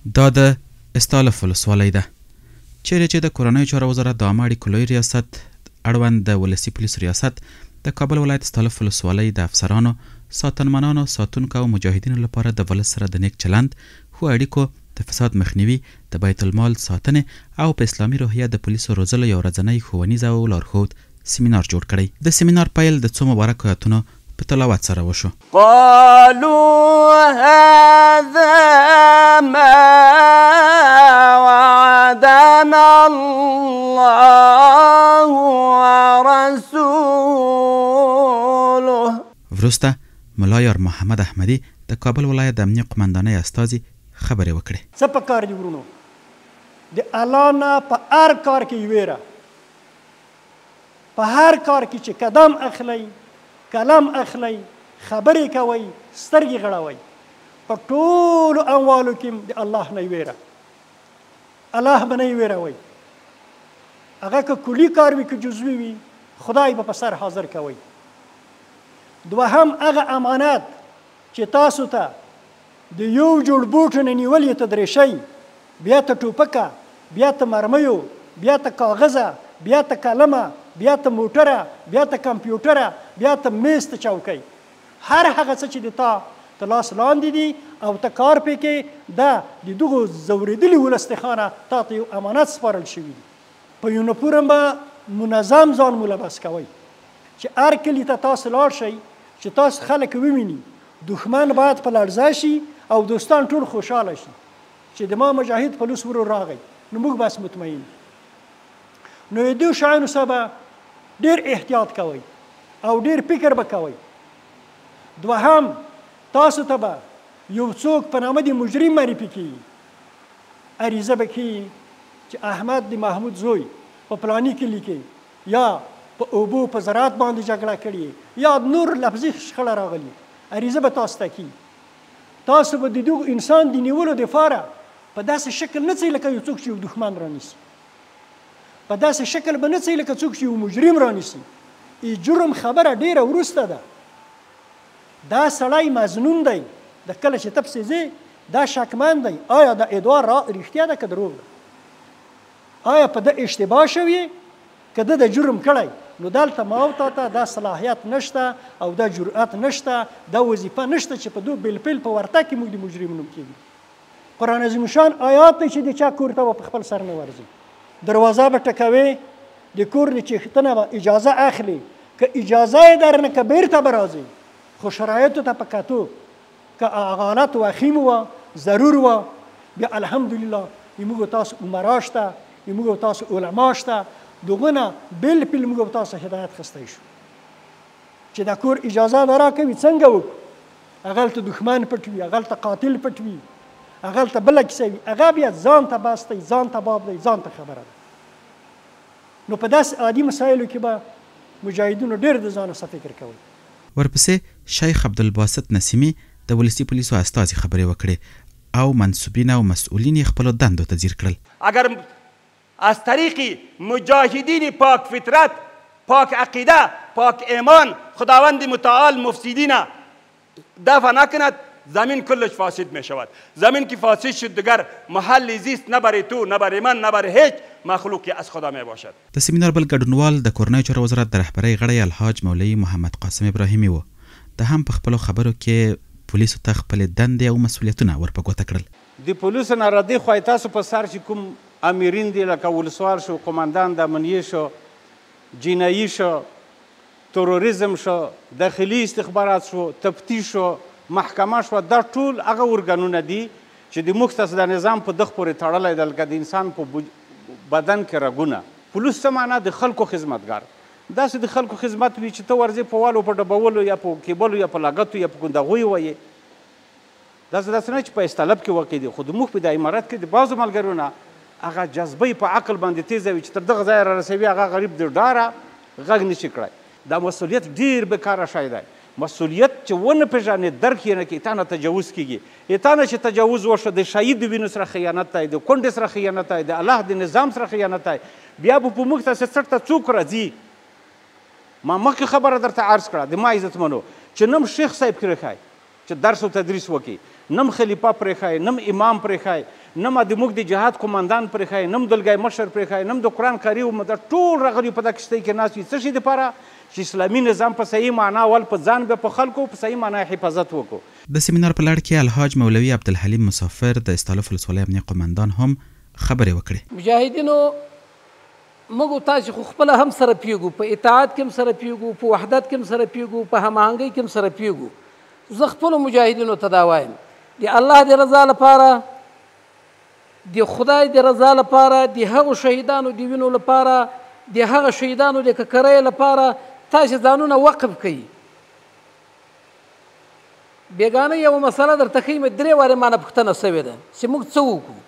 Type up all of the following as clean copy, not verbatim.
دا د استالف ولسوالۍ ده چیرې چې د کورنیو چارو وزارت د عامه اړیکو لوی ریاست اړوند د ولسي پولیسو ریاست د کابل ولایت استالف ولسوالۍ د افسرانو، ساتنمنانو، ساتونکو او مجاهدینو لپاره د ولس سره د نیک چلند، ښو اړیکو، د فساد مخنیوي، د بیت المال ساتنې او په اسلامي روحیه د پولیسو روزلو یو ورځنی ښوونیز او لارښود سیمینار جوړ کړی. د سیمینار پیل د څو مبارکو آیاتونو په تلاوت سره وشو. قالوا هذا ما وعدنا الله ورسوله. وروسته ملا یار محمد احمدي د کابل ولایت د امنیه قمندانۍ استازي خبرې وکړې. څه پکار دي ورونو؟ د الله نه په هر کار کې ویره، په هر کار کې چې قدم اخلئ، کلم اخلئ، خبرې کوئ، سترګې غړوئ، په ټولو اموالو کې د الله نه ویره. الله به نه ویروئ. هغه که کلي کار وي که جزوي وي، خدای به په سر حاضر کوئ. دوهم هغه امانت چې تاسو ته د یو جوړ بوټ نه نیول یې ته درېشئ، بیا ته ټوپکه، بیا ته مرمیو، بیا ته کاغذه، بیا ته قلمه، بیا ته موټره، بیا ته کمپیوټره، بیا ته میز ته چوکۍ، هر هغه څه چې د تا ته لاس لاندې دي او ته کار پې کې، دا د دغو ځورېدلي ولستخانه تا ته یو امانت سپارل شوي دي. په یونیفورم به منظم ځان ملبس کوئ چې هر کلي ته تاسو لاړ شئ چې تاسو خلک وویني، دښمن باید په لړزه شي او دوستان ټول خوشحاله شي چې د ما مجاهد پولیس ورور راغی، نو موږ بس مطمئن. نو د دې شیانو سره به ډېر احتیاط کوئ او ډېر فکر به کوئ. دوهم تاسو ته به یو څوک په نامه د مجرم معرفي کېږي، عریضه به کېږي چې احمد د محمود زوی په فلاني کلي کې یا په اوبو په زراعت باندې جګړه کړې یا نور لفظي شخړه راغلي، عریضه به تاسو ته کېږي. تاسو به د دغو انسان د نیولو دپاره په داسې شکل نه څئ لکه یو څوک چې یو دښمن رانیسي، په داسې شکل به نه څئ لکه څوک چې یو مجرم رانیسي. جرم خبره ډېره وروسته ده. دا سړی مظنون دی، د کله چې ته پسې ځې دا شکمن دی، آیا دا ادعا رښتیا ده که دروغ ده؟ آیا په ده اشتباه شوي که ده د جرم کړی؟ نو دلته ما او تا ته دا صلاحیت نشته او دا جرأت نشته، دا وظیفه نشته چې په دو بالفعل په ورتګ کې موږ د مجرم نوم کېږي. قرآن عظیم شان آیات دی چې د چا کور ته به په خپل سر نه ورځي، دروازه به ټکوې، د کور د چښتنه به اجازه اخلي، که اجازه یې درنه که بیرته به راځي، خو شرایطو ته په کتو که حالت وخیم وه، ضرور وه، بیا الحمدلله موږ تاسو عمرا شته، موږ تاسو علما شته، دغه نه بالفعل موږ تاسو هدایت خستی شو چې دا کور اجازه نه راکوي. څنګه وکړو؟ هغلته دښمن پټ وي، هغلته قاتل پټ وي، هغلته بله کیسه وي، هغه بیا ځان ته بس دی، ځان ته باب دی، ځان ته خبره ده. نو په داسې عادي مسایلو کې به مجاهدینو ډېر د ځانو څخه فکر کوي. ورپسې شیخ عبدالباسط نسیمي د ولسي پولیسو استازي خبرې وکړې او منصوبین او مسئولین یې خپلو دندو ته ځیر کړل. اگر از طریق مجاهدین پاک فطرت، پاک عقیده، پاک ایمان خداوند متعال مفسدین دفع نکند، زمین کلش فاسد می شود. زمین که فاسد شد دیگر محل زیست نه برای تو، نه برای من، نه برای هیچ مخلوقی از خدا می باشد. د سیمینار بل ګډونوال د کورنیو چارو وزارت د رهبرۍ غړی الحاج مولوي محمد قاسم ابراهیمي و. د هم په خپلو خبرو کې پولیسو ته خپلې دندې او مسؤلیتونه ور په ګوته کړل. د پولیسو نه ردی خو تاسو په سر چې کوم امیرین دي لکه ولسوال شو، قماندان د امنیې شو، جنایي شو، تروریزم شو، داخلي استخبارات شو، تفتیش شو، محکمه شو، دا ټول هغه ارګانونه دي چې د مختص د نظام په دغ پورې تړلی ده لکه د انسان په بدن کې رګونه. پولیس څه معنا؟ د خلکو خدمتګار. داسې د خلکو خدمت وي چې ته ورځې په والو په ډبولو یا په کیبلو یا په لاګتو یا په ګندغویو وایې. داسې نه چې په استلب کې واقع دي، خو د موږ په د امارت کې د بعضو ملګرو نه هغه جذبه په عقل باندې تیزه وي چې تر دغه ځایه را رسوي، هغه غریب د ډاره غږ نشي کړی. دا مسؤلیت ډېر بېکاره شی دی. مسؤلیت چې ونه پېژنې، درک یې نه کړي، تا نه تجاوز کېږي. تا نه چې تجاوز وشو، د شهید د وینو سره خیانت دی، د کونډې سره خیانت دی، د الله د نظام سره خیانت دی. بیا به په موږ تاسې څټ ته څوک راځي؟ ما مخکې خبره درته عرض کړه د ما عزتمنو چې نم شیخ صاحب کې رښی چې درس او تدریس وکړي، نم خلیفه پرېښی، نم امام پرېښی، نم د موږ د جهاد قماندان پرېښی، نم دلګی مشر پرېښی، نم د قرآن قاري و ټول راغلي په دا کښتۍ کې ناست وي. څه شي دپاره؟ چې اسلامي نظام په صحیح معنا ول په ځان به په خلکو په صحیح معنا حفاظت وکړو. د سیمینار په لړ کې الحاج مولوي عبدالحلیم مسافر د استالف ولسوالۍ امنیه قماندان هم خبرې وکړې. مجاهدینو موږ تاسو خو خپله هم سره پیږو، په اطاعت کې هم سره پیږو، په وحدت کې هم سره پیږو، په هماهنګۍ کې هم سره پیږو. زه خپلو مجاهدینو ته دا وایم، د الله د رضا لپاره، د خدای د رضا لپاره، د هغو شهیدانو د وینو لپاره، د هغه شهیدانو د ککرۍ لپاره تاسې ځانونه وقف کوي. بیګانه یوه مسله درته ښیم، 3 وارې مانه پوښتنه سوې ده چې موږ څه وکړو.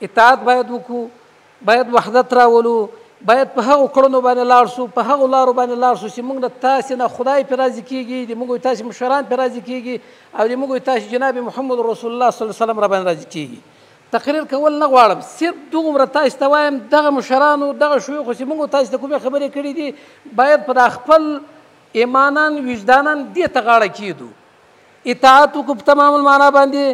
اطاعت باید وکړو، باید وحدت راولو، باید په هغو کړنو باندې لاړ شو، په هغو لارو باندې لاړ شو چې موږ نه تاسې نه خدای پرې راضي کېږي، د موږ تاسې مشران پرې راضي کېږي، او د موږ تاسې جناب محمد رسول الله صلی الله علیه وسلم را باندې راضي کېږي. تقریر کول نه غواړم، صرف دومره تاسو ته وایم دغه مشرانو دغه شیوخو چې موږ تاسو ته کومې خبرې کړي دي باید په دا خپل ایمانان وجدانان دې ته غاړه کېږدو، اطاعت وکړو په تمام المعنا باندې،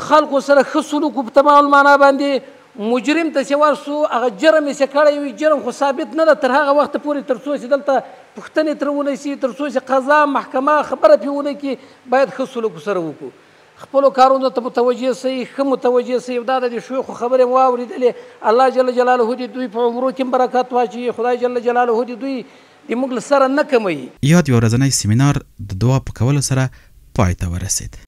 خلکو سره ښه سلوک وکړو په تمام المعنا باندې. مجرم ته چې ورسو هغه جرم یې چې کړی وي جرم خو ثابت نه ده تر هغه وخته پورې تر څو چې دلته پوښتنې ترې ونه شي، تر څو چې قضا محکمه خبره پرې ونه کړي، باید ښه سلوک سره وکړو، خپلو کارونو ته متوجه سئ، ښه متوجه سئ. دا د شیوخو خبرې مو واورېدلې، الله جل جلاله دې دوی په عمرو کې برکات واچوي، خدای جل جلاله دې دوی د موږ له سره نه کموي. یاد یو ورځنی سیمینار د دعا په کولو سره پای ته ورسید.